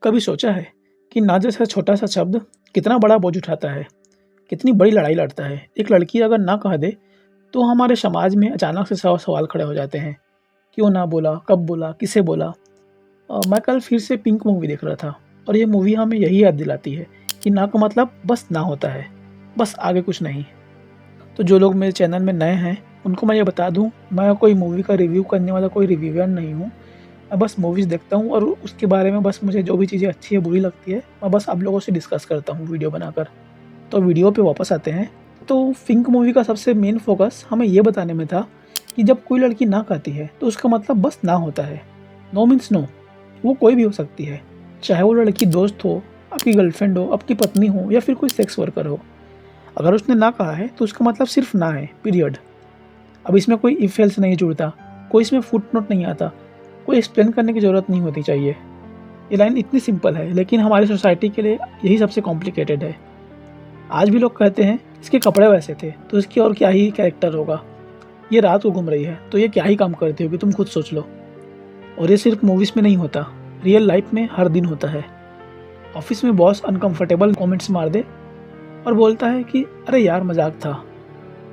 कभी सोचा है कि ना जैसा छोटा सा शब्द कितना बड़ा बोझ उठाता है, कितनी बड़ी लड़ाई लड़ता है। एक लड़की अगर ना कह दे तो हमारे समाज में अचानक से 100 सवाल खड़े हो जाते हैं। क्यों ना बोला, कब बोला, किसे बोला। मैं कल फिर से पिंक मूवी देख रहा था और ये मूवी हमें यही याद दिलाती है कि ना का मतलब बस ना होता है, बस आगे कुछ नहीं। तो जो लोग मेरे चैनल में नए हैं उनको मैं ये बता दूं, मैं कोई मूवी का रिव्यू करने वाला कोई रिव्यूअर नहीं हूँ। मैं बस मूवीज़ देखता हूँ और उसके बारे में बस मुझे जो भी चीज़ें अच्छी है बुरी लगती है मैं बस आप लोगों से डिस्कस करता हूँ वीडियो बनाकर। तो वीडियो पे वापस आते हैं। तो पिंक मूवी का सबसे मेन फोकस हमें ये बताने में था कि जब कोई लड़की ना कहती है तो उसका मतलब बस ना होता है। No means no. वो कोई भी हो सकती है, चाहे वो लड़की दोस्त हो, आपकी गर्लफ्रेंड हो, आपकी पत्नी हो या फिर कोई सेक्स वर्कर हो। अगर उसने ना कहा है तो उसका मतलब सिर्फ ना है, पीरियड। अब इसमें कोई इफ एल्स नहीं जुड़ता, कोई इसमें फुट नोट नहीं आता, कोई एक्सप्लेन करने की ज़रूरत नहीं होती चाहिए। ये लाइन इतनी सिंपल है लेकिन हमारी सोसाइटी के लिए यही सबसे कॉम्प्लिकेटेड है। आज भी लोग कहते हैं इसके कपड़े वैसे थे तो इसकी और क्या ही कैरेक्टर होगा, ये रात को घूम रही है तो ये क्या ही काम करती होगी, तुम खुद सोच लो। और ये सिर्फ मूवीज़ में नहीं होता, रियल लाइफ में हर दिन होता है। ऑफिस में बॉस अनकंफर्टेबल कमेंट्स मार दे और बोलता है कि अरे यार मजाक था।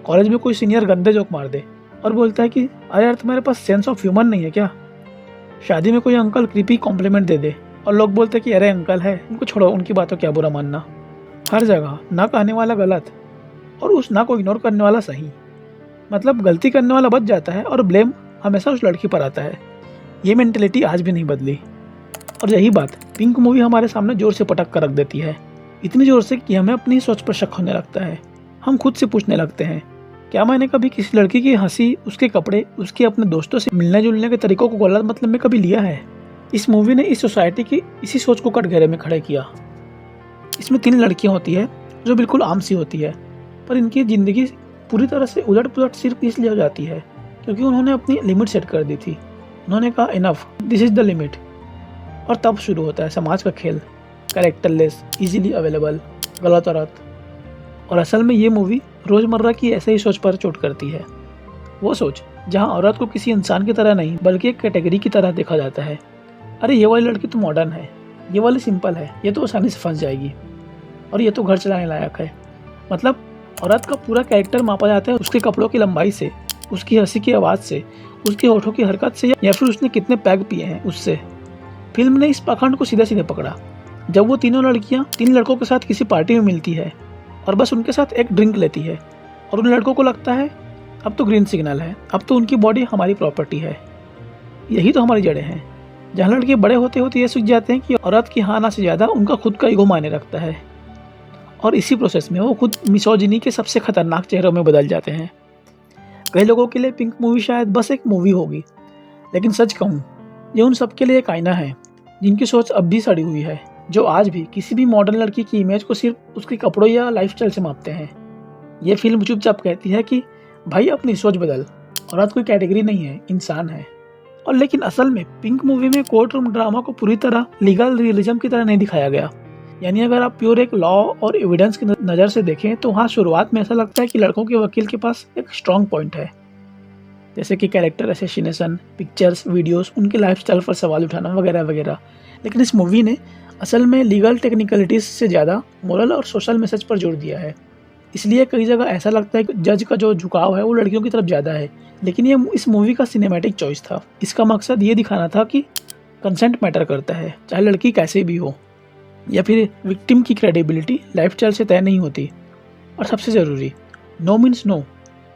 कॉलेज में कोई सीनियर गंदे जोक मार दे और बोलता है कि अरे यार तुम्हारे पास सेंस ऑफ ह्यूमर नहीं है क्या। शादी में कोई अंकल क्रीपी कॉम्प्लीमेंट दे दे और लोग बोलते हैं कि अरे अंकल है, उनको छोड़ो, उनकी बातों क्या बुरा मानना। हर जगह ना कहने वाला गलत और उस ना को इग्नोर करने वाला सही। मतलब गलती करने वाला बच जाता है और ब्लेम हमेशा उस लड़की पर आता है। ये मेंटेलिटी आज भी नहीं बदली। और यही बात पिंक मूवी हमारे सामने जोर से पटक कर रख देती है, इतनी जोर से कि हमें अपनी सोच पर शक होने लगता है। हम खुद से पूछने लगते हैं, क्या मैंने कभी किसी लड़की की हंसी, उसके कपड़े, उसके अपने दोस्तों से मिलने जुलने के तरीकों को गलत मतलब में कभी लिया है। इस मूवी ने इस सोसाइटी की इसी सोच को कटघरे में खड़े किया। इसमें 3 लड़कियां होती है जो बिल्कुल आम सी होती है, पर इनकी ज़िंदगी पूरी तरह से उलट पुलट सिर्फ इसलिए हो जाती है क्योंकि उन्होंने अपनी लिमिट सेट कर दी थी। उन्होंने कहा enough, this is the limit. और तब शुरू होता है समाज का खेल, कैरेक्टरलेस, इजीली अवेलेबल, गलत औरत। और असल में ये मूवी रोज़मर्रा की ऐसे ही सोच पर चोट करती है। वो सोच जहाँ औरत को किसी इंसान की तरह नहीं बल्कि एक कैटेगरी की तरह देखा जाता है। अरे ये वाली लड़की तो मॉडर्न है, ये वाली सिंपल है, ये तो आसानी से फंस जाएगी, और ये तो घर चलाने लायक है। मतलब औरत का पूरा कैरेक्टर मापा जाता है उसके कपड़ों की लंबाई से, उसकी हंसी की आवाज़ से, उसके होठों की हरकत से या फिर उसने कितने पैग पिए हैं उससे। फिल्म ने इस पाखंड को सीधे सीधे पकड़ा। जब वो तीनों लड़कियां 3 लड़कों के साथ किसी पार्टी में मिलती है और बस उनके साथ एक ड्रिंक लेती है और उन लड़कों को लगता है अब तो ग्रीन सिग्नल है, अब तो उनकी बॉडी हमारी प्रॉपर्टी है। यही तो हमारी जड़ें हैं, जहाँ लड़के बड़े होते होते ये सीख जाते हैं कि औरत की हाँ ना से ज़्यादा उनका खुद का ईगो मायने रखता है। और इसी प्रोसेस में वो खुद मिसोजिनी के सबसे खतरनाक चेहरों में बदल जाते हैं। कई लोगों के लिए पिंक मूवी शायद बस एक मूवी होगी, लेकिन सच कहूँ ये उन सबके लिए एक आईना है जिनकी सोच अब भी सड़ी हुई है, जो आज भी किसी भी मॉडर्न लड़की की इमेज को सिर्फ उसके कपड़ों या लाइफस्टाइल से मापते हैं। ये फिल्म चुपचाप कहती है कि भाई अपनी सोच बदल, औरत कोई कैटेगरी नहीं है, इंसान है। और लेकिन असल में पिंक मूवी में कोर्ट रूम ड्रामा को पूरी तरह लीगल रियलिज्म की तरह नहीं दिखाया गया। यानी अगर आप प्योर एक लॉ और एविडेंस की नज़र से देखें तो हाँ, शुरुआत में ऐसा लगता है कि लड़कों के वकील के पास एक स्ट्रॉन्ग पॉइंट है, जैसे कि कैरेक्टर असैसिनेशन, पिक्चर्स, वीडियोस, उनके लाइफस्टाइल पर सवाल उठाना वगैरह वगैरह। लेकिन इस मूवी ने असल में लीगल टेक्निकलिटीज से ज़्यादा मोरल और सोशल मैसेज पर जोर दिया है। इसलिए कई जगह ऐसा लगता है कि जज का जो झुकाव है वो लड़कियों की तरफ ज़्यादा है, लेकिन ये इस मूवी का सिनेमैटिक चॉइस था। इसका मकसद ये दिखाना था कि कंसेंट मैटर करता है, चाहे लड़की कैसे भी हो, या फिर विक्टिम की क्रेडिबिलिटी लाइफस्टाइल से तय नहीं होती। और सबसे ज़रूरी, नो मीन्स नो।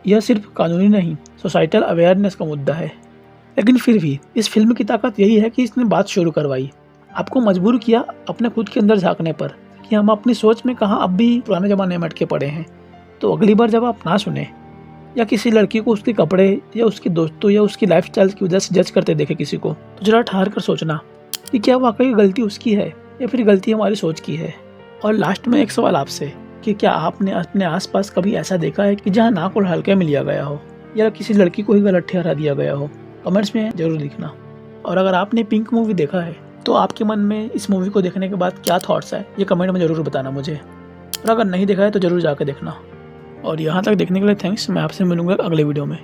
यह सिर्फ कानूनी नहीं, सोसाइटल अवेयरनेस का मुद्दा है। लेकिन फिर भी इस फिल्म की ताकत यही है कि इसने बात शुरू करवाई, आपको मजबूर किया अपने खुद के अंदर झांकने पर कि हम अपनी सोच में कहाँ अब भी पुराने ज़माने में अटके पड़े हैं। तो अगली बार जब आप ना सुने या किसी लड़की को उसके कपड़े या उसके दोस्तों या उसकी लाइफस्टाइल की वजह से जज करते देखे किसी को, तो जरा ठहर कर सोचना कि क्या वाकई गलती उसकी है या फिर गलती हमारी सोच की है। और लास्ट में एक सवाल आपसे कि क्या आपने अपने आसपास कभी ऐसा देखा है कि जहाँ ना को हल्के में लिया गया हो या किसी लड़की को ही गलत ठहरा दिया गया हो? कमेंट्स में ज़रूर लिखना। और अगर आपने पिंक मूवी देखा है तो आपके मन में इस मूवी को देखने के बाद क्या थॉट्स है ये कमेंट में ज़रूर बताना मुझे। और अगर नहीं देखा है तो ज़रूर जाकर देखना। और यहाँ तक देखने के लिए थैंक्स। मैं आपसे मिलूँगा अगले वीडियो में।